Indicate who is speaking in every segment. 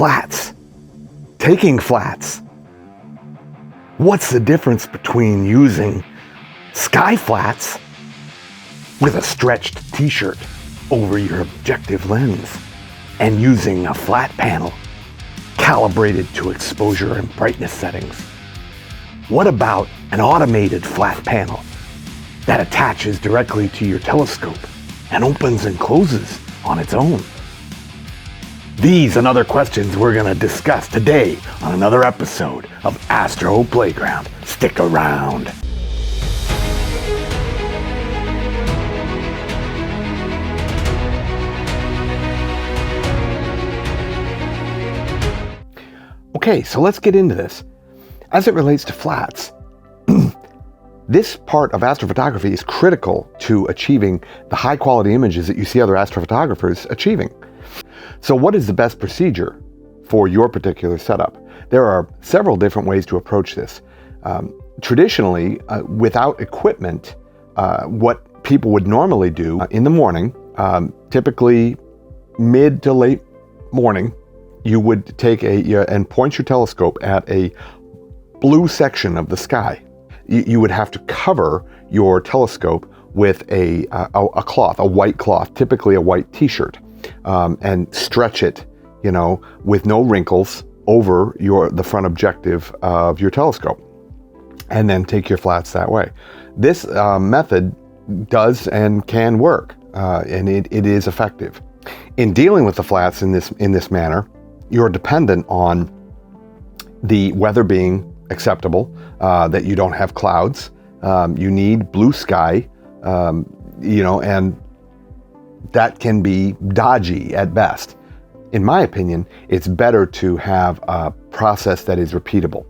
Speaker 1: flats. Taking flats. What's the difference between using sky flats with a stretched t-shirt over your objective lens and using a flat panel calibrated to exposure and brightness settings? What about an automated flat panel that attaches directly to your telescope and opens and closes on its own? These and other questions we're going to discuss today on another episode of Astro Playground. Stick around. Okay, so let's get into this. As it relates to flats, this part of astrophotography is critical to achieving the high quality images that you see other astrophotographers achieving. So what is the best procedure for your particular setup? There are several different ways to approach this. Traditionally, without equipment, what people would normally do in the morning, typically mid to late morning, you would take and point your telescope at a blue section of the sky. You would have to cover your telescope with a cloth, a white cloth, typically a white t-shirt, and stretch it, with no wrinkles over the front objective of your telescope, and then take your flats that way. This method does and can work, and it is effective. In dealing with the flats in this manner, you're dependent on the weather being acceptable, that you don't have clouds. You need blue sky, and that can be dodgy at best. In my opinion, it's better to have a process that is repeatable,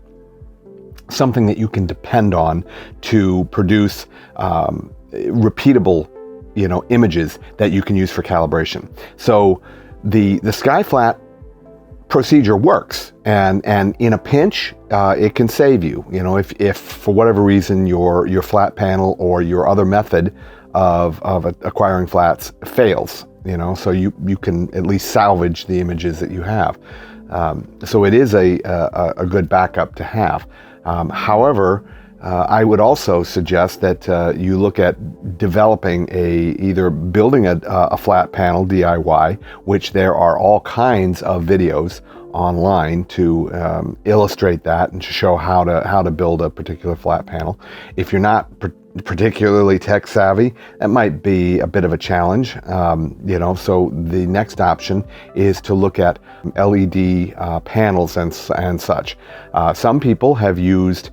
Speaker 1: something that you can depend on to produce repeatable, images that you can use for calibration. So the sky flat procedure works, and in a pinch, it can save you. If for whatever reason your flat panel or your other method of acquiring flats fails, so you can at least salvage the images that you have. So it is a good backup to have. However, I would also suggest that you look at developing either building a flat panel DIY, which there are all kinds of videos online to illustrate that and to show how to build a particular flat panel. If you're not particularly tech savvy, that might be a bit of a challenge. So the next option is to look at LED panels and such. Some people have used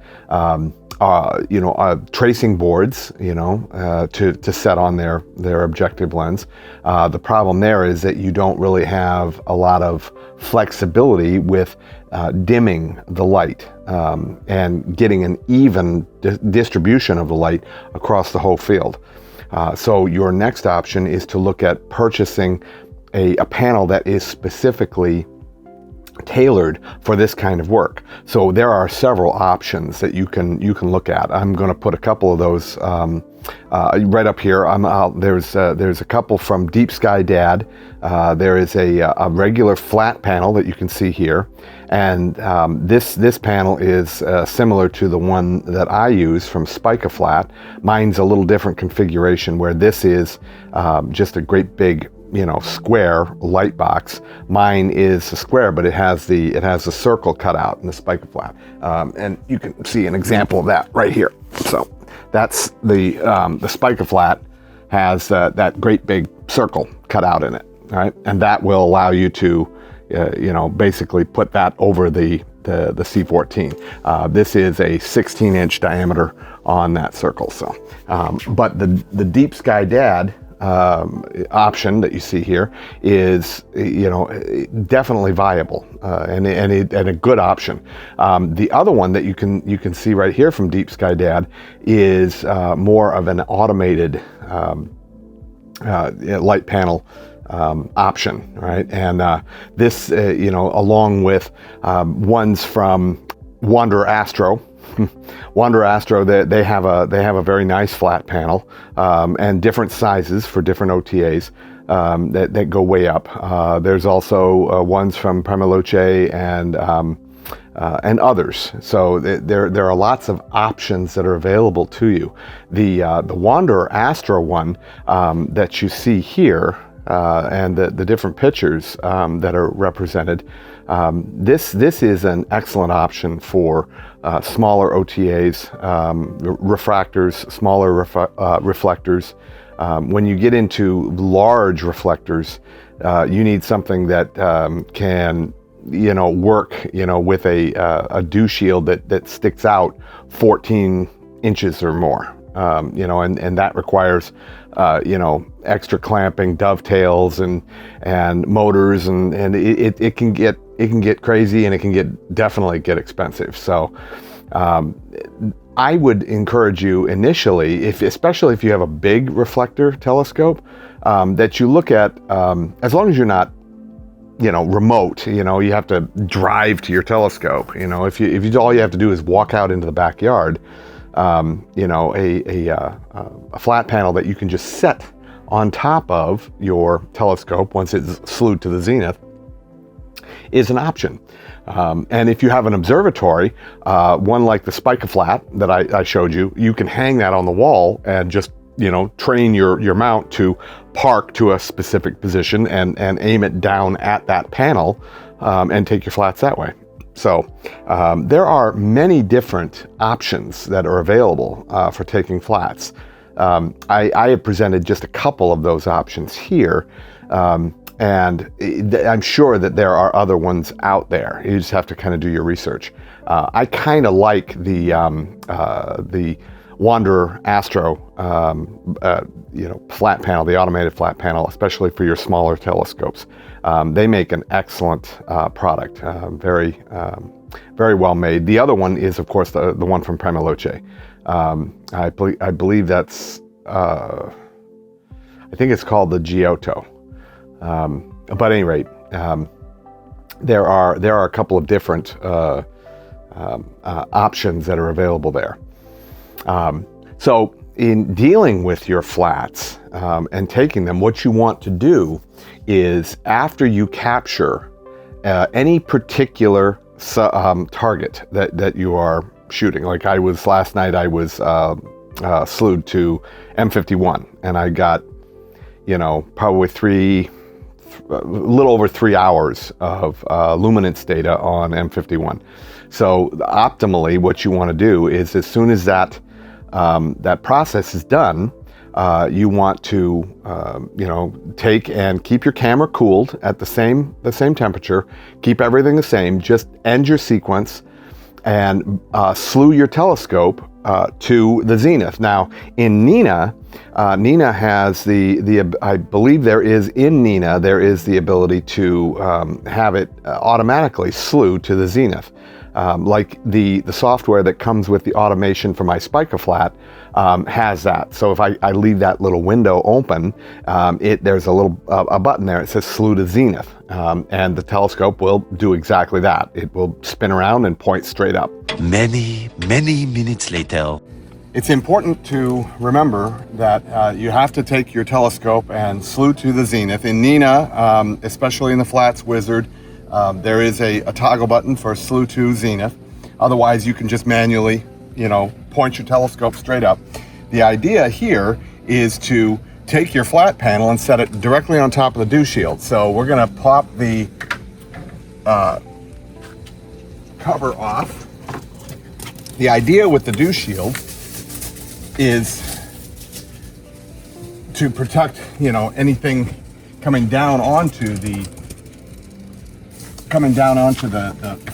Speaker 1: tracing boards, to set on their objective lens. The problem there is that you don't really have a lot of flexibility with dimming the light and getting an even distribution of the light across the whole field. So your next option is to look at purchasing a panel that is specifically tailored for this kind of work. So there are several options that you can look at. I'm going to put a couple of those right up here. There's a couple from Deep Sky Dad. There is a regular flat panel that you can see here, and this panel is similar to the one that I use from Spike-A-Flat. Mine's a little different configuration, where this is just a great big square light box. Mine is a square, but it has the circle cut out in the Spike-A-Flat, and you can see an example of that right here. So that's the Spike-A-Flat has that great big circle cut out in it, right? And that will allow you to basically put that over the C14. This is a 16-inch diameter on that circle. So, but the Deep Sky Dad option that you see here is definitely viable and a good option. The other one that you can see right here from Deep Sky Dad is more of an automated light panel option, right? And this along with ones from Wander Astro. Wander Astro, they have a very nice flat panel and different sizes for different OTAs. that go way up. There's also ones from Primaloce and others. So there are lots of options that are available to you. The Wanderer Astro one that you see here, and the different pictures that are represented, this is an excellent option for smaller OTAs, refractors, smaller reflectors. When you get into large reflectors, you need something that can work with a dew shield that sticks out 14 inches or more. And that requires extra clamping, dovetails, and motors, and it can get crazy, and it can definitely get expensive. So I would encourage you initially, especially if you have a big reflector telescope, that you look at, as long as you're not remote, you have to drive to your telescope. If all you have to do is walk out into the backyard, a flat panel that you can just set on top of your telescope once it's slewed to the zenith is an option. And if you have an observatory, one like the Spica-Flat that I showed you, you can hang that on the wall and just train your mount to park to a specific position and aim it down at that panel, and take your flats that way. So there are many different options that are available for taking flats. I have presented just a couple of those options here, and I'm sure that there are other ones out there. You just have to kind of do your research. I kind of like the Wanderer Astro, flat panel, the automated flat panel, especially for your smaller telescopes. They make an excellent product, very well made. The other one is, of course, the one from Primaloce. I believe that's, I think it's called the Giotto. But at any rate, there are a couple of different options that are available there. So in dealing with your flats and taking them, what you want to do is, after you capture any particular target that you are shooting, like last night I was slewed to M51, and I got probably a little over 3 hours of luminance data on M51. So optimally, what you want to do is, as soon as that process is done, you want to take and keep your camera cooled at the same temperature, keep everything the same, just end your sequence, and slew your telescope to the zenith. Now, in Nina has I believe there is the ability to have it automatically slew to the zenith. Like the software that comes with the automation for my Spica-Flat has that. So if I leave that little window open, there's a button there. It says slew to zenith, and the telescope will do exactly that. It will spin around and point straight up.
Speaker 2: Many minutes later.
Speaker 1: It's important to remember that you have to take your telescope and slew to the zenith. In Nina, especially in the Flats Wizard, there is a toggle button for slew to zenith. Otherwise, you can just manually, point your telescope straight up. The idea here is to take your flat panel and set it directly on top of the dew shield. So we're going to pop the cover off. The idea with the dew shield is to protect, anything coming down onto the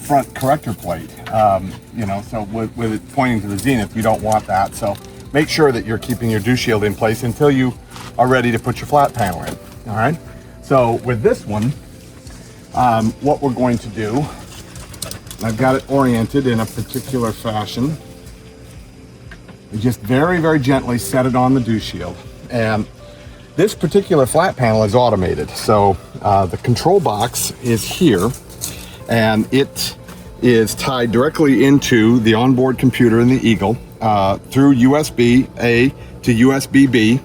Speaker 1: front corrector plate. So with it pointing to the zenith, you don't want that. So make sure that you're keeping your dew shield in place until you are ready to put your flat panel in. All right. So with this one, what we're going to do, I've got it oriented in a particular fashion. We just very, very gently set it on the dew shield. And this particular flat panel is automated. So the control box is here, and it is tied directly into the onboard computer in the Eagle through USB A to USB B.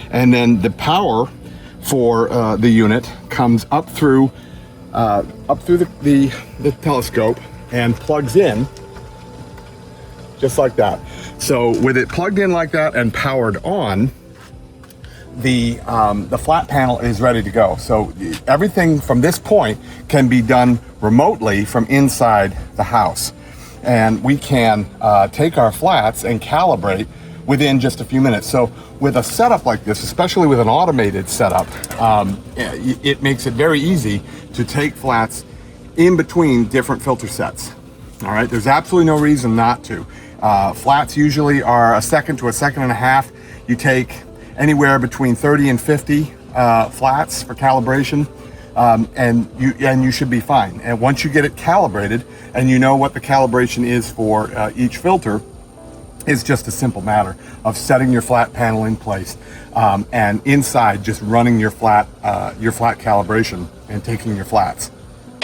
Speaker 1: And then the power for the unit comes up through the telescope and plugs in just like that. So with it plugged in like that and powered on, the flat panel is ready to go. So everything from this point can be done remotely from inside the house. And we can take our flats and calibrate within just a few minutes. So with a setup like this, especially with an automated setup, it makes it very easy to take flats in between different filter sets. All right, there's absolutely no reason not to. Flats usually are a second to a second and a half. You take anywhere between 30 and 50 flats for calibration, and you should be fine. And once you get it calibrated and you know what the calibration is for each filter, it's just a simple matter of setting your flat panel in place, and inside just running your flat calibration and taking your flats.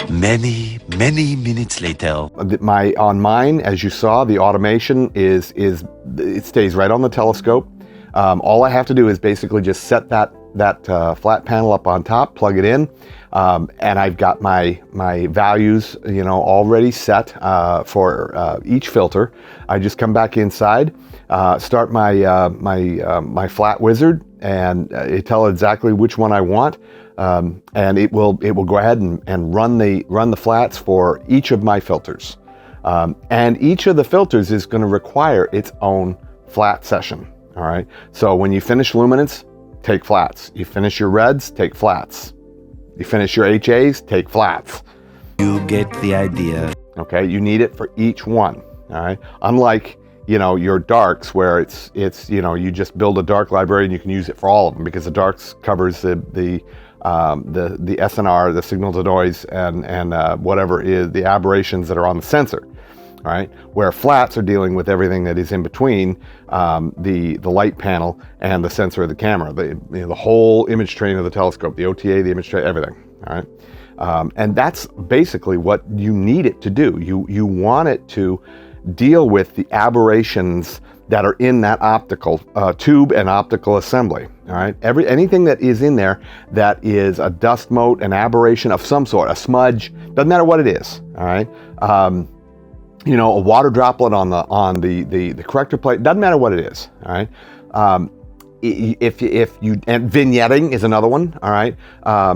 Speaker 2: Many minutes later.
Speaker 1: On mine, as you saw, the automation is it stays right on the telescope. All I have to do is basically just set that flat panel up on top, plug it in, and I've got my values, already set for each filter. I just come back inside, start my flat wizard, and tell it exactly which one I want, and it will go ahead and run the flats for each of my filters, and each of the filters is going to require its own flat session. All right, so when you finish luminance, take flats. You finish your reds, take flats. You finish your HAs, take flats.
Speaker 2: You get the idea.
Speaker 1: Okay, you need it for each one. All right, unlike your darks, where it's you just build a dark library and you can use it for all of them, because the darks covers the SNR, the signal to noise, and whatever is the aberrations that are on the sensor. All right, where flats are dealing with everything that is in between the light panel and the sensor of the camera, the whole image train of the telescope, the OTA, the image train, everything. All right, and that's basically what you need it to do. You want it to deal with the aberrations that are in that optical tube and optical assembly. All right, anything that is in there that is a dust mote, an aberration of some sort, a smudge, doesn't matter what it is. All right. A water droplet on the corrector plate, doesn't matter what it is. All right. If you and vignetting is another one. All right.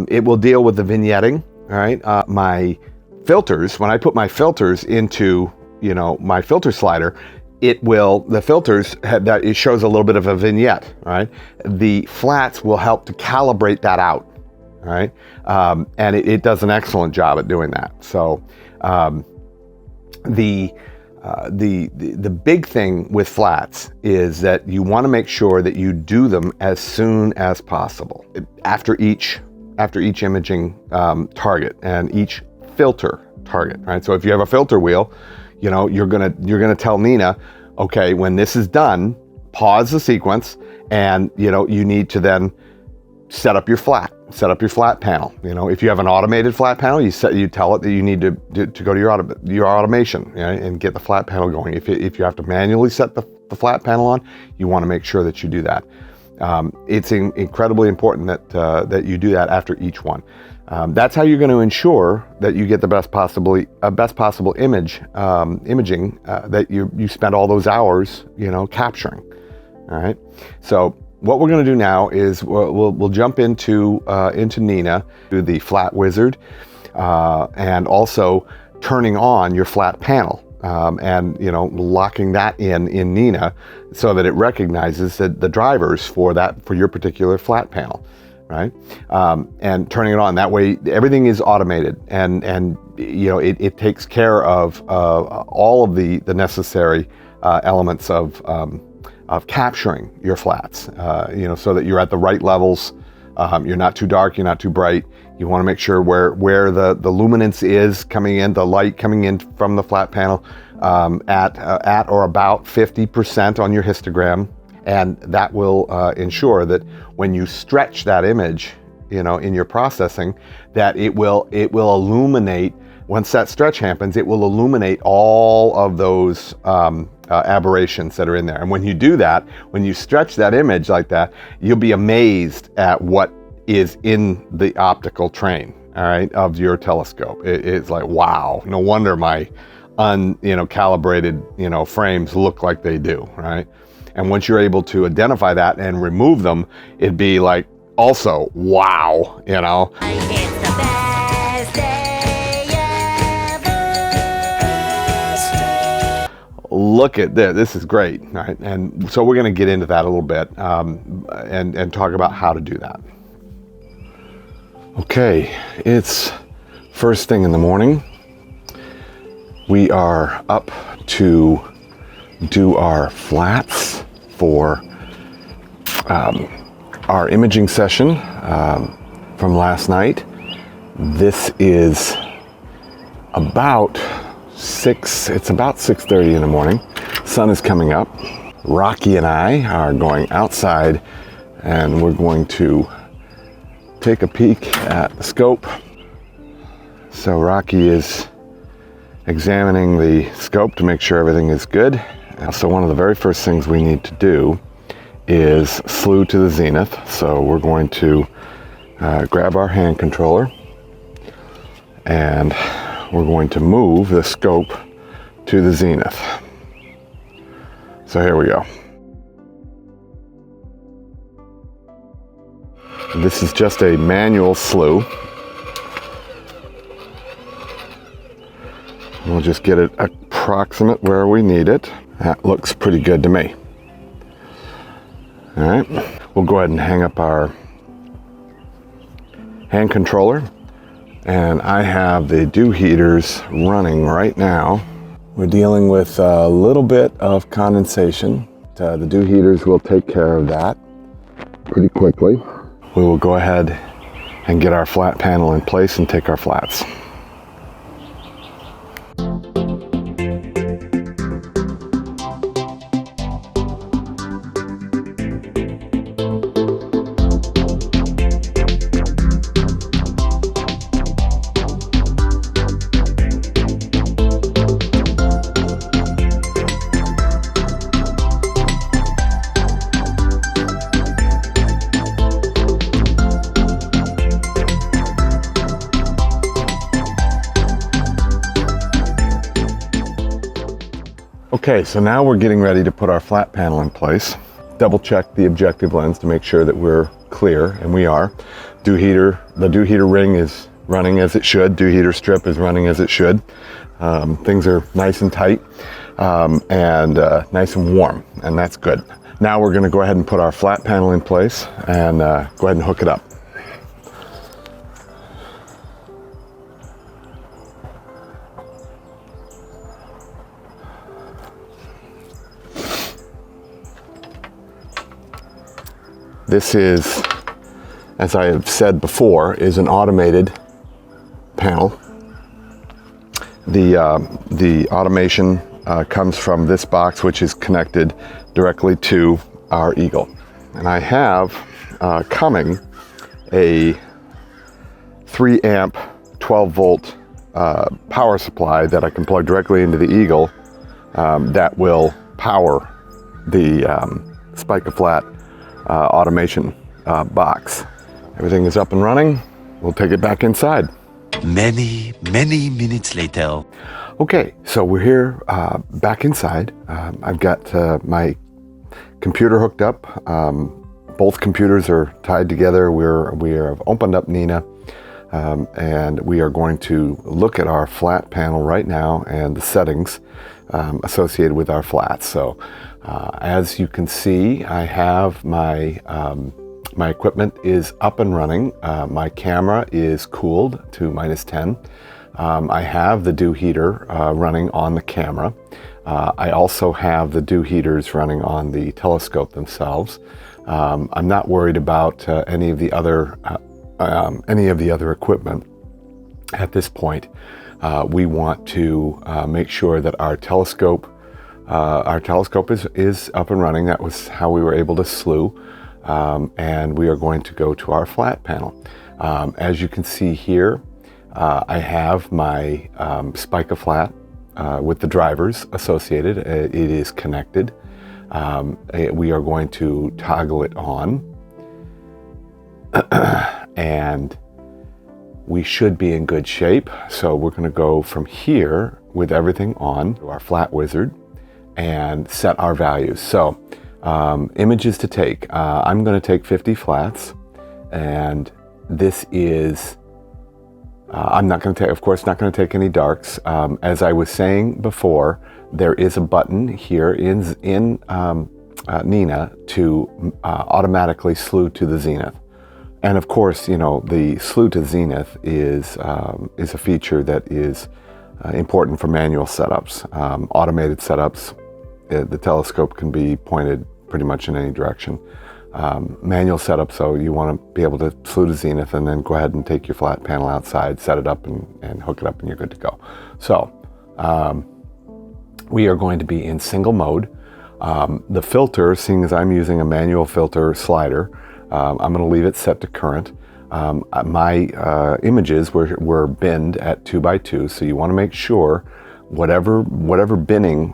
Speaker 1: It will deal with the vignetting. All right. My filters, when I put my filters into my filter slider, it shows a little bit of a vignette. All right. The flats will help to calibrate that out. All right. And it does an excellent job at doing that. So. The big thing with flats is that you want to make sure that you do them as soon as possible after each imaging target and each filter target. Right. So if you have a filter wheel, you're gonna tell Nina, okay, when this is done, pause the sequence, and you need to then set up your flat panel. If you have an automated flat panel, you tell it that you need to go to your automation, and get the flat panel going. If you have to manually set the flat panel on, you want to make sure that you do that. It's incredibly important that you do that after each one. That's how you're going to ensure that you get the best possible imaging that you spent all those hours capturing. All right, so. What we're going to do now is we'll jump into Nina, do the flat wizard, and also turning on your flat panel, and locking that in Nina so that it recognizes the drivers for your particular flat panel, right? And turning it on that way, everything is automated, and it takes care of all of the necessary elements of capturing your flats, so that you're at the right levels. You're not too dark, you're not too bright. You want to make sure where the luminance is coming in, the light coming in from the flat panel, at or about 50% on your histogram, and that will ensure that when you stretch that image, in your processing, that it will illuminate. Once that stretch happens, it will illuminate all of those aberrations that are in there. And when you do that, when you stretch that image like that, you'll be amazed at what is in the optical train, all right, of your telescope. It's like, wow, no wonder my calibrated, frames look like they do, right? And once you're able to identify that and remove them, it'd be like, also, wow,
Speaker 3: It's the best day ever.
Speaker 1: Look at this. This is great, right? And so we're going to get into that a little bit and talk about how to do that. Okay, it's first thing in the morning. We are up to do our flats for our imaging session from last night. This is about 6:30 in the morning. Sun is coming up. Rocky and I are going outside and we're going to take a peek at the scope. So Rocky is examining the scope to make sure everything is good. So one of the very first things we need to do is slew to the zenith. So we're going to grab our hand controller and we're going to move the scope to the zenith. So here we go. This is just a manual slew. We'll just get it approximate where we need it. That looks pretty good to me. All right, we'll go ahead and hang up our hand controller. And I have the dew heaters running right now. We're dealing with a little bit of condensation. The dew heaters will take care of that pretty quickly. We will go ahead and get our flat panel in place and take our flats. Okay, so now we're getting ready to put our flat panel in place. Double check the objective lens to make sure that we're clear, and we are. The dew heater ring is running as it should. Dew heater strip is running as it should. Things are nice and tight and nice and warm, and that's good. Now we're going to go ahead and put our flat panel in place and go ahead and hook it up. This is, as I have said before, is an automated panel. The automation comes from this box, which is connected directly to our Eagle. And I have coming a 3 amp 12 volt power supply that I can plug directly into the Eagle that will power the Spike-A-Flat automation box. Everything is up and running. We'll take it back inside.
Speaker 2: Many minutes later.
Speaker 1: Okay, so we're here back inside. I've got my computer hooked up. Both computers are tied together. We have opened up Nina and we are going to look at our flat panel right now and the settings associated with our flats. So as you can see, I have my my equipment is up and running. My camera is cooled to -10. I have the dew heater running on the camera. I also have the dew heaters running on the telescope themselves. I'm not worried about any of the other equipment at this point. We want to make sure that our telescope is up and running. That was how we were able to slew. And we are going to go to our flat panel. As you can see here, I have my Spike-A-Flat with the drivers associated. It is connected. We are going to toggle it on. And we should be in good shape. So we're going to go from here with everything on to our flat wizard and set our values. So images to take. I'm going to take 50 flats, and this is, I'm not going to take, of course, not going to take any darks. As I was saying before, there is a button here in Nina to automatically slew to the zenith. And of course, you know, the slew to zenith is a feature that is important for manual setups. Automated setups, the telescope can be pointed pretty much in any direction. Manual setup, so you want to be able to slew to zenith and then go ahead and take your flat panel outside, set it up and hook it up, and you're good to go. So we are going to be in single mode. The filter, seeing as I'm using a manual filter slider, I'm going to leave it set to current. My images were binned at 2x2, so you want to make sure whatever binning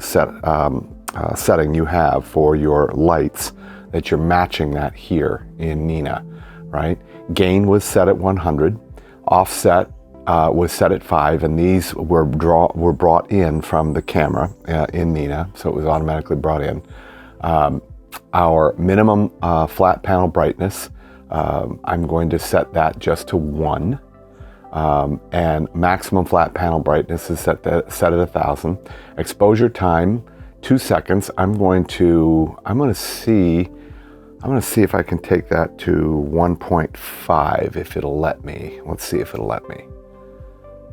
Speaker 1: setting you have for your lights, that you're matching that here in Nina, right? Gain was set at 100, offset was set at 5, and these were brought in from the camera in Nina, so it was automatically brought in. Our minimum flat panel brightness, I'm going to set that just to 1. And maximum flat panel brightness is set at 1,000. Exposure time, 2 seconds. I'm going to see if I can take that to 1.5 if it'll let me. Let's see if it'll let me.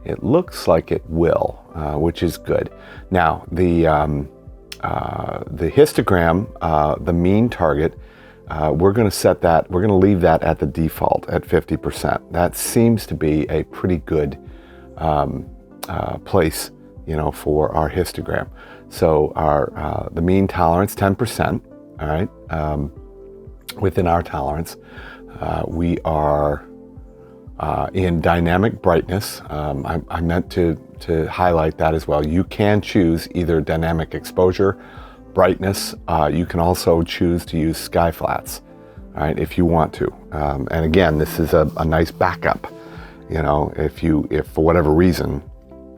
Speaker 1: It looks like it will, which is good. Now the histogram, the mean target, we're going to set that. We're going to leave that at the default at 50%. That seems to be a pretty good place, you know, for our histogram. So our the mean tolerance 10%. All right, within our tolerance, we are in dynamic brightness. I meant to highlight that as well. You can choose either dynamic exposure, brightness. You can also choose to use sky flats, all right, if you want to. And again, this is a nice backup. You know, if for whatever reason,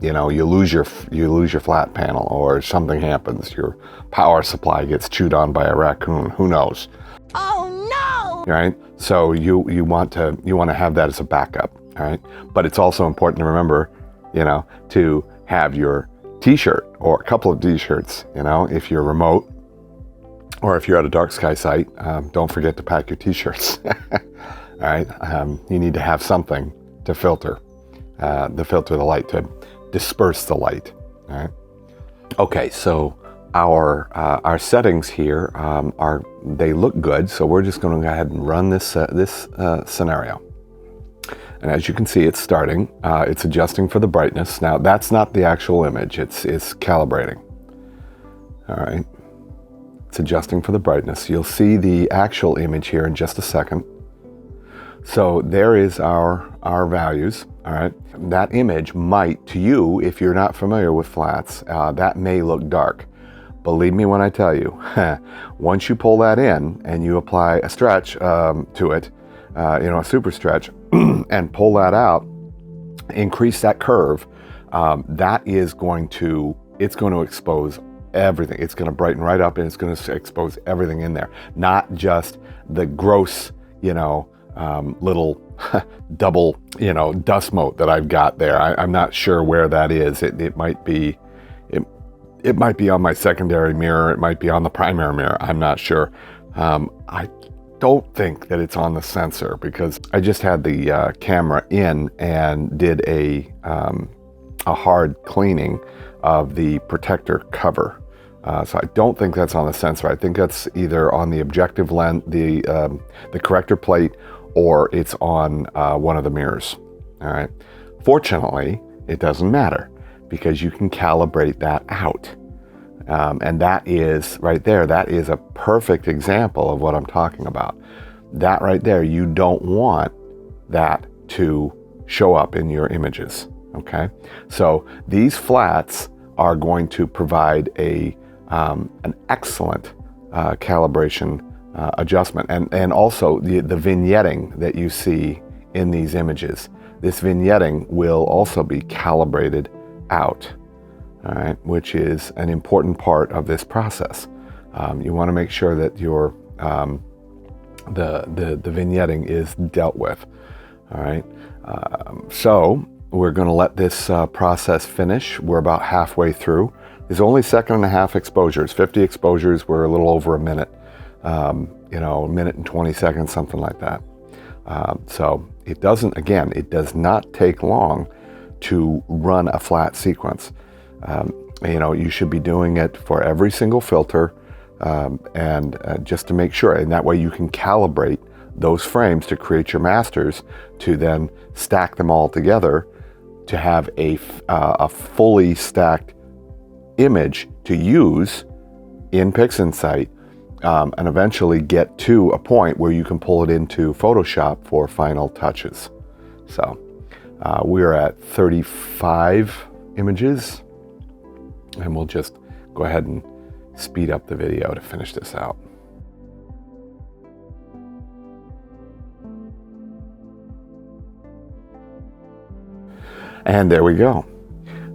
Speaker 1: you know, you lose your flat panel or something happens, your power supply gets chewed on by a raccoon. Who knows?
Speaker 3: Oh no!
Speaker 1: Right? So you want to have that as a backup, all right? But it's also important to remember, you know, to have your t-shirt or a couple of t-shirts, you know, if you're remote or if you're at a dark sky site, don't forget to pack your t-shirts. All right? You need to have something to filter the light, to disperse the light. All right? Okay, so our settings here they look good, so we're just going to go ahead and run this scenario. And as you can see, it's starting. It's adjusting for the brightness. Now that's not the actual image. It's calibrating. All right. It's adjusting for the brightness. You'll see the actual image here in just a second. So there is our values. All right. That image might, to you, if you're not familiar with flats, that may look dark. Believe me when I tell you, once you pull that in and you apply a stretch to it, you know, a super stretch, and pull that out, increase that curve, that is going to expose everything. It's going to brighten right up, and it's going to expose everything in there, not just the gross, you know, little double, you know, dust mote that I've got there. I'm not sure where that is. It might be, it might be on my secondary mirror. It might be on the primary mirror. I'm not sure. I don't think that it's on the sensor, because I just had the camera in and did a hard cleaning of the protector cover. So I don't think that's on the sensor. I think that's either on the objective lens, the corrector plate, or it's on one of the mirrors. All right. Fortunately, it doesn't matter, because you can calibrate that out. And that is right there. That is a perfect example of what I'm talking about. That right there, you don't want that to show up in your images. Okay. So these flats are going to provide an excellent calibration adjustment. And also the vignetting that you see in these images. This vignetting will also be calibrated out, all right, which is an important part of this process. You want to make sure that your the vignetting is dealt with, all right. So we're going to let this process finish. We're about halfway through. There's only 1.5 seconds exposures. 50 exposures were a little over a minute, you know, a minute and 20 seconds, something like that. So it doesn't, again, it does not take long to run a flat sequence. You know, you should be doing it for every single filter, and just to make sure, and that way you can calibrate those frames to create your masters, to then stack them all together to have a fully stacked image to use in PixInsight, and eventually get to a point where you can pull it into Photoshop for final touches. So we're at 35 images, and we'll just go ahead and speed up the video to finish this out. And there we go.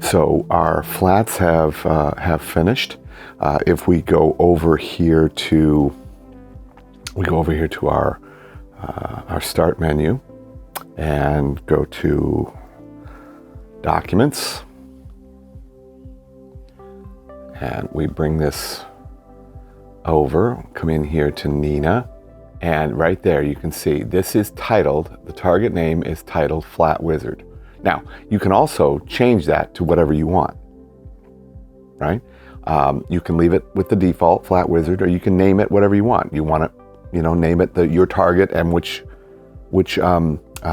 Speaker 1: So our flats have finished. If we go over here to our start menu and go to documents, and we bring this over, come in here to Nina, and right there you can see this is titled, the target name is titled Flat Wizard. Now, you can also change that to whatever you want, right? You can leave it with the default Flat Wizard, or you can name it whatever you want. You want it, you know, name it your target and which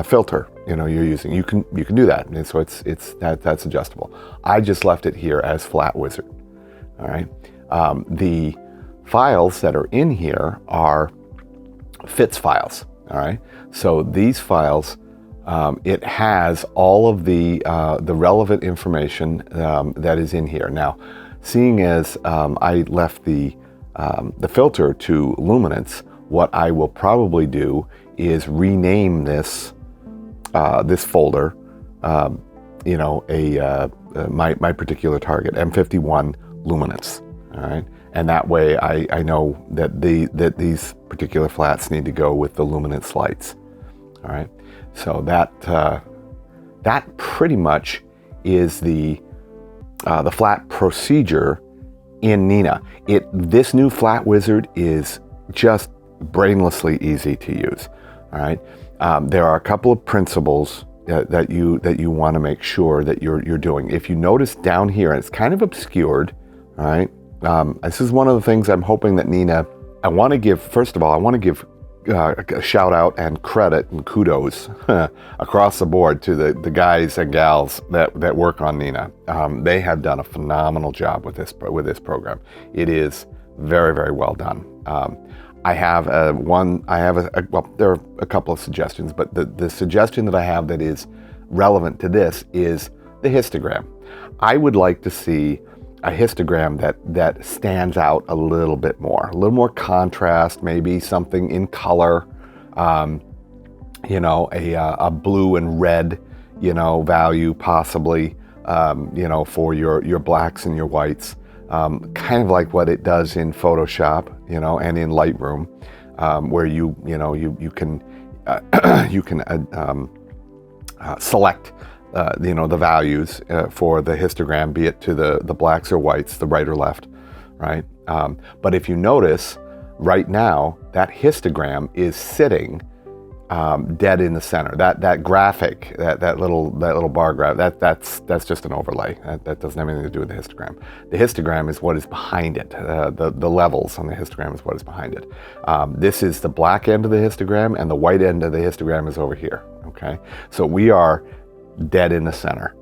Speaker 1: filter, you know, you're using. You can do that, and so that's adjustable. I just left it here as Flat Wizard. All right. The files that are in here are fits files. All right. So these files, it has all of the relevant information that is in here. Now, seeing as I left the filter to luminance, what I will probably do is rename this this folder, you know, my particular target, M51 luminance. All right, and that way I know that these particular flats need to go with the luminance lights. All right. So that pretty much is the flat procedure in Nina. This new Flat Wizard is just brainlessly easy to use. All right, there are a couple of principles that you want to make sure that you're doing. If you notice down here, and it's kind of obscured. All right, this is one of the things I'm hoping that Nina. First of all, I want to give a shout out and credit and kudos across the board to the guys and gals that work on Nina. They have done a phenomenal job with this program. It is very, very well done. I have there are a couple of suggestions, but the suggestion that I have that is relevant to this is the histogram. I would like to see a histogram that stands out a little more contrast, maybe something in color, you know, a blue and red, you know, value possibly, you know, for your blacks and your whites, kind of like what it does in Photoshop, you know, and in Lightroom, where you can select you know, the values for the histogram, be it to the blacks or whites, the right or left, right? But if you notice, right now, that histogram is sitting dead in the center. That graphic, that little bar graph, that's just an overlay. That doesn't have anything to do with the histogram. The histogram is what is behind it. The levels on the histogram is what is behind it. This is the black end of the histogram, and the white end of the histogram is over here. Okay, so we are dead in the center,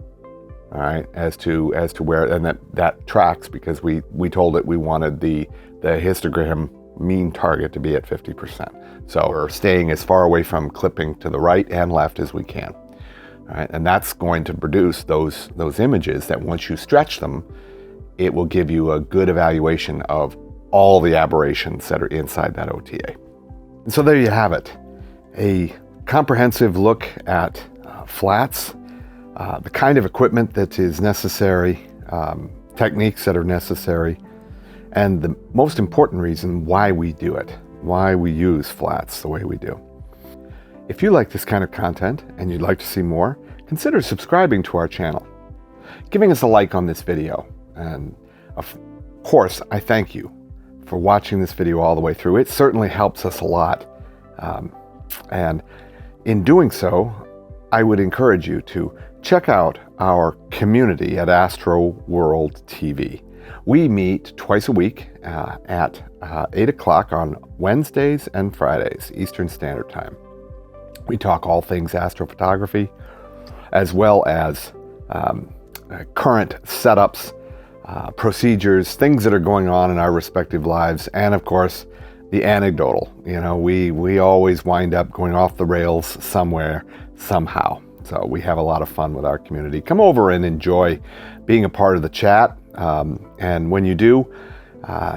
Speaker 1: all right, as to where, and that tracks because we told it we wanted the histogram mean target to be at 50%. So we're staying as far away from clipping to the right and left as we can, all right, and that's going to produce those images that once you stretch them, it will give you a good evaluation of all the aberrations that are inside that OTA. And so there you have it, a comprehensive look at flats, the kind of equipment that is necessary, techniques that are necessary, and the most important reason why we do it, why we use flats the way we do. If you like this kind of content and you'd like to see more, consider subscribing to our channel, giving us a like on this video, and of course, I thank you for watching this video all the way through. It certainly helps us a lot. And in doing so, I would encourage you to check out our community at Astro World TV. We meet twice a week at 8 o'clock on Wednesdays and Fridays, Eastern Standard Time. We talk all things astrophotography, as well as current setups, procedures, things that are going on in our respective lives, and of course, the anecdotal. You know, we always wind up going off the rails somewhere, somehow. So we have a lot of fun with our community. Come over and enjoy being a part of the chat. And when you do,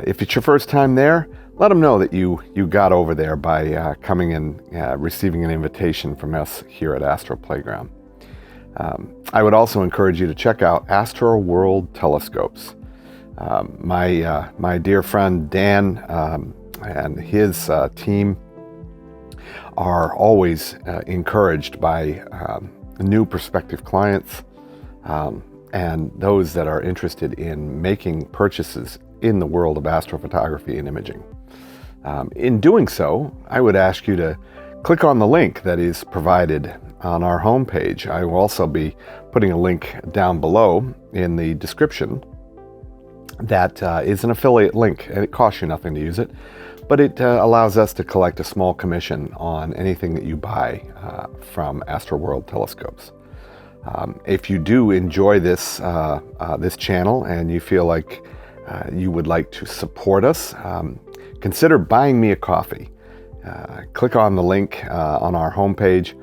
Speaker 1: if it's your first time there, let them know that you got over there by coming and receiving an invitation from us here at Astro Playground. I would also encourage you to check out Astro World telescopes. My dear friend Dan and his team are always encouraged by new prospective clients and those that are interested in making purchases in the world of astrophotography and imaging. In doing so, I would ask you to click on the link that is provided on our homepage. I will also be putting a link down below in the description that is an affiliate link, and it costs you nothing to use it, but it allows us to collect a small commission on anything that you buy from Astro World telescopes. If you do enjoy this this channel and you feel like you would like to support us, consider buying me a coffee. Click on the link on our homepage,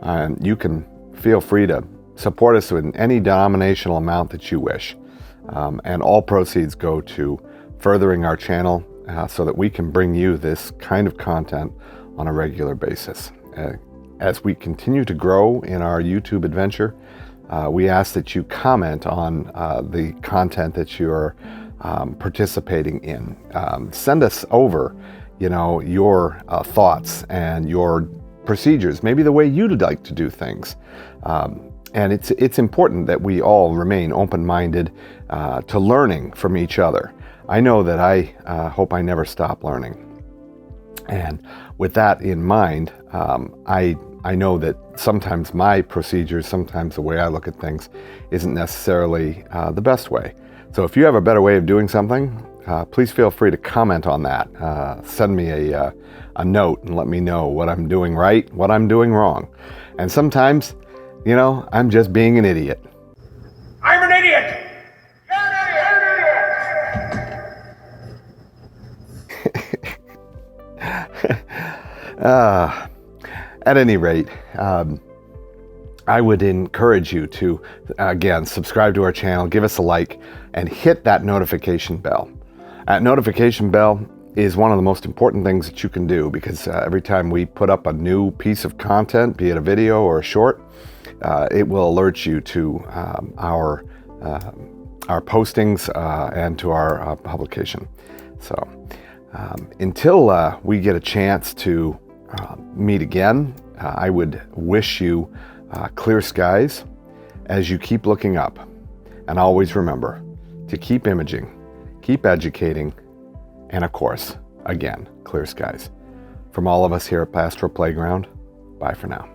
Speaker 1: and you can feel free to support us in any denominational amount that you wish. And all proceeds go to furthering our channel so that we can bring you this kind of content on a regular basis. As we continue to grow in our YouTube adventure, we ask that you comment on the content that you're participating in. Send us over, you know, your thoughts and your procedures, maybe the way you'd like to do things. And it's important that we all remain open-minded to learning from each other. I know that I hope I never stop learning. And with that in mind, I know that sometimes my procedures, sometimes the way I look at things isn't necessarily the best way. So if you have a better way of doing something, please feel free to comment on that. Send me a note and let me know what I'm doing right, what I'm doing wrong. And sometimes, you know, I'm just being an idiot.
Speaker 4: I'm an idiot!
Speaker 1: At any rate, I would encourage you to, again, subscribe to our channel, give us a like, and hit that notification bell. That notification bell is one of the most important things that you can do, because every time we put up a new piece of content, be it a video or a short, it will alert you to our postings and to our publication. So until we get a chance to meet again, I would wish you clear skies as you keep looking up. And always remember to keep imaging, keep educating, and of course, again, clear skies. From all of us here at Astro Playground, bye for now.